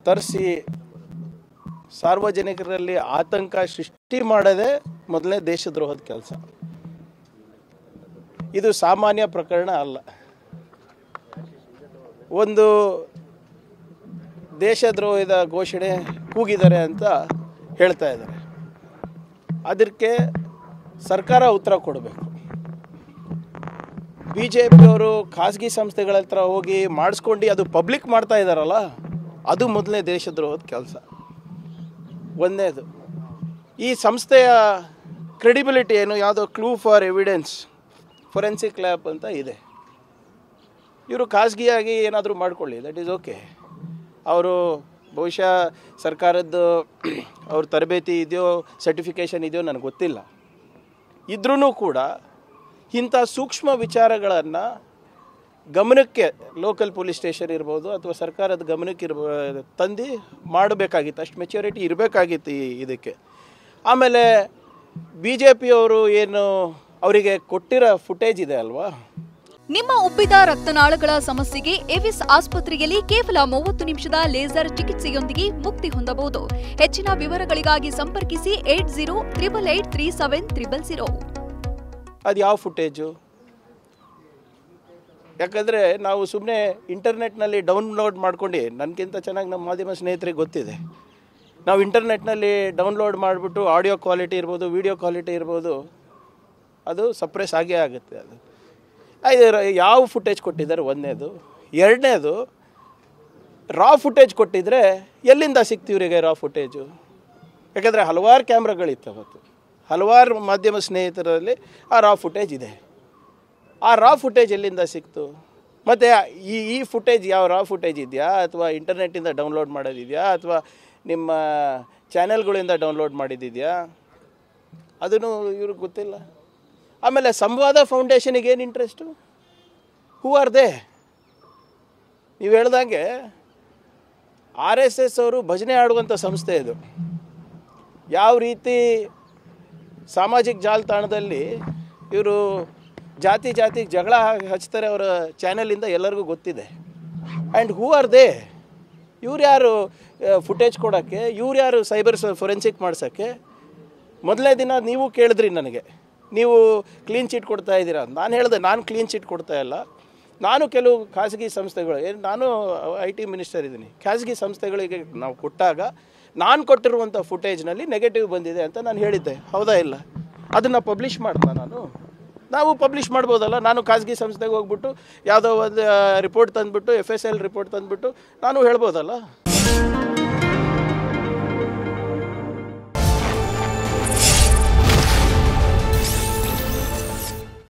ತರಿಸಿ ಸಾರ್ವಜನಿಕರಲ್ಲಿ ಆತಂಕ ಸೃಷ್ಟಿ ಮಾಡೋದೇ ಮೊದಲನೇ ದೇಶದ್ರೋಹದ ಕೆಲಸ. ಇದು ಸಾಮಾನ್ಯ ಪ್ರಕರಣ ಅಲ್ಲ. ಒಂದು ದೇಶದ್ರೋಹದ ಘೋಷಣೆ ಕೂಗಿದ್ದಾರೆ ಅಂತ ಹೇಳ್ತಾ ಇದ್ದಾರೆ. ಅದಕ್ಕೆ ಸರ್ಕಾರ ಉತ್ತರ ಕೊಡಬೇಕು. BJPಯವರು ಖಾಸಗಿ ಸಂಸ್ಥೆಗಳ ಹತ್ರ ಹೋಗಿ ಮಾಡಿಸ್ಕೊಂಡು ಅದು ಪಬ್ಲಿಕ್ ಮಾಡ್ತಾ ಇದ್ದಾರಲ್ಲ, ಅದು ಮೊದಲನೇ ದೇಶದ್ರೋಹದ ಕೆಲಸ. ಒಂದನೇದು, ಈ ಸಂಸ್ಥೆಯ ಕ್ರೆಡಿಬಿಲಿಟಿ ಏನು, ಯಾವುದೋ clue for evidence forensic lab ಅಂತ ಇದೆ. ಇವರು ಖಾಸಗಿಯಾಗಿ ಏನಾದರೂ ಮಾಡ್ಕೊಳ್ಳಿ, ದಟ್ ಈಸ್ ಓಕೆ. ಅವರು ಬಹುಶಃ ಸರ್ಕಾರದ್ದು ಅವ್ರ ತರಬೇತಿ ಇದೆಯೋ ಸರ್ಟಿಫಿಕೇಷನ್ ಇದೆಯೋ ನನಗೆ ಗೊತ್ತಿಲ್ಲ. ಇದ್ರೂ ಕೂಡ ಇಂಥ ಸೂಕ್ಷ್ಮ ವಿಚಾರಗಳನ್ನು ಗಮನಕ್ಕೆ ಲೋಕಲ್ ಪೊಲೀಸ್ ಸ್ಟೇಷನ್ ಇರ್ಬೋದು ಅಥವಾ ಸರ್ಕಾರದ ಗಮನಕ್ಕೆ ತಂದು ಮಾಡಬೇಕಾಗಿತ್ತು. ಅಷ್ಟು ಮೆಚ್ಯೂರಿಟಿ ಇರಬೇಕಾಗಿತ್ತು ಇದಕ್ಕೆ. ಆಮೇಲೆ BJPಯವರು ಏನು ಅವರಿಗೆ ಕೊಟ್ಟಿರೋ ಫುಟೇಜ್ ಇದೆ ಅಲ್ವಾ, ನಿಮ್ಮ ಉಬ್ಬಿದ ರಕ್ತನಾಳಗಳ ಸಮಸ್ಯೆಗೆ ಎವಿಸ್ ಆಸ್ಪತ್ರೆಯಲ್ಲಿ ಕೇವಲ 30 ನಿಮಿಷದ ಲೇಸರ್ ಚಿಕಿತ್ಸೆಯೊಂದಿಗೆ ಮುಕ್ತಿ ಹೊಂದಬಹುದು. ಹೆಚ್ಚಿನ ವಿವರಗಳಿಗಾಗಿ ಸಂಪರ್ಕಿಸಿ 8088837000. ಅದು ಯಾವ ಫುಟೇಜು? ಯಾಕಂದರೆ ನಾವು ಸುಮ್ಮನೆ ಇಂಟರ್ನೆಟ್ನಲ್ಲಿ ಡೌನ್ಲೋಡ್ ಮಾಡ್ಕೊಂಡು, ನನಗಿಂತ ಚೆನ್ನಾಗಿ ನಮ್ಮ ಮಾಧ್ಯಮ ಸ್ನೇಹಿತರಿಗೆ ಗೊತ್ತಿದೆ, ನಾವು ಇಂಟರ್ನೆಟ್ನಲ್ಲಿ ಡೌನ್ಲೋಡ್ ಮಾಡಿಬಿಟ್ಟು ಆಡಿಯೋ ಕ್ವಾಲಿಟಿ ಇರ್ಬೋದು, ವಿಡಿಯೋ ಕ್ವಾಲಿಟಿ ಇರ್ಬೋದು, ಅದು ಸಪ್ರೆಸ್ ಆಗೇ ಆಗುತ್ತೆ. ಅದು ಯಾವ ಫುಟೇಜ್ ಕೊಟ್ಟಿದ್ದಾರೆ ಒಂದನೇದು. ಎರಡನೇದು, ರಾ ಫುಟೇಜ್ ಕೊಟ್ಟಿದ್ದರೆ ಎಲ್ಲಿಂದ ಸಿಕ್ತು ಇವರಿಗೆ ರಾ ಫುಟೇಜು? ಯಾಕಂದರೆ ಹಲವಾರು ಕ್ಯಾಮ್ರಾಗಳಿತ್ತು ಅವತ್ತು, ಹಲವಾರು ಮಾಧ್ಯಮ ಸ್ನೇಹಿತರಲ್ಲಿ ಆ ರಾ ಫುಟೇಜ್ ಇದೆ. ಆ ರಾ ಫುಟೇಜ್ ಎಲ್ಲಿಂದ ಸಿಕ್ತು? ಮತ್ತು ಈ ಫುಟೇಜ್ ಯಾವ ರಾ ಫುಟೇಜ್ ಇದೆಯಾ ಅಥವಾ ಇಂಟರ್ನೆಟ್ಟಿಂದ ಡೌನ್ಲೋಡ್ ಮಾಡೋದಿದೆಯಾ ಅಥವಾ ನಿಮ್ಮ ಚಾನೆಲ್ಗಳಿಂದ ಡೌನ್ಲೋಡ್ ಮಾಡಿದ್ದಿದೆಯಾ? ಅದನ್ನು ಇವ್ರಿಗೆ ಗೊತ್ತಿಲ್ಲ. ಆಮೇಲೆ ಸಂವಾದ ಫೌಂಡೇಶನಿಗೆ ಏನು ಇಂಟ್ರೆಸ್ಟು? Who are they? ನೀವು ಹೇಳ್ದಂಗೆ RSS ಅವರು ಭಜನೆ ಆಡುವಂಥ ಸಂಸ್ಥೆ ಇದು. ಯಾವ ರೀತಿ ಸಾಮಾಜಿಕ ಜಾಲತಾಣದಲ್ಲಿ ಇವರು ಜಾತಿ ಜಗಳ ಹಚ್ತಾರೆ ಅವರ ಚಾನೆಲಿಂದ ಎಲ್ಲರಿಗೂ ಗೊತ್ತಿದೆ. And who are they? ಇವ್ರು ಯಾರು ಫುಟೇಜ್ ಕೊಡೋಕ್ಕೆ? ಇವ್ರು ಯಾರು ಸೈಬರ್ ಫೊರೆನ್ಸಿಕ್ ಮಾಡ್ಸೋಕ್ಕೆ? ಮೊದಲನೇ ದಿನ ನೀವು ಕೇಳಿದ್ರಿ ನನಗೆ, ನೀವು ಕ್ಲೀನ್ ಚೀಟ್ ಕೊಡ್ತಾ ಇದ್ದೀರಾ. ನಾನು ಹೇಳಿದೆ, ನಾನು ಕ್ಲೀನ್ ಚೀಟ್ ಕೊಡ್ತಾ ಇಲ್ಲ. ನಾನು ಕೆಲವು ಖಾಸಗಿ ಸಂಸ್ಥೆಗಳು, ನಾನು IT ಮಿನಿಸ್ಟರ್ ಇದ್ದೀನಿ, ಖಾಸಗಿ ಸಂಸ್ಥೆಗಳಿಗೆ ನಾವು ಕೊಟ್ಟಾಗ ನಾನು ಕೊಟ್ಟಿರುವಂಥ ಫುಟೇಜ್ನಲ್ಲಿ ನೆಗೆಟಿವ್ ಬಂದಿದೆ ಅಂತ ನಾನು ಹೇಳಿದ್ದೆ. ಹೌದಾ ಇಲ್ಲ? ಅದನ್ನು ಪಬ್ಲಿಷ್ ಮಾಡ್ದೆ ನಾವು ಪಬ್ಲಿಷ್ ಮಾಡ್ಬೋದಲ್ಲ. ನಾನು ಖಾಸಗಿ ಸಂಸ್ಥೆಗೆ ಹೋಗ್ಬಿಟ್ಟು ಯಾವುದೋ ಒಂದು ರಿಪೋರ್ಟ್ ತಂದುಬಿಟ್ಟು FSL ರಿಪೋರ್ಟ್ ತಂದುಬಿಟ್ಟು ನಾನು ಹೇಳ್ಬೋದಲ್ಲ.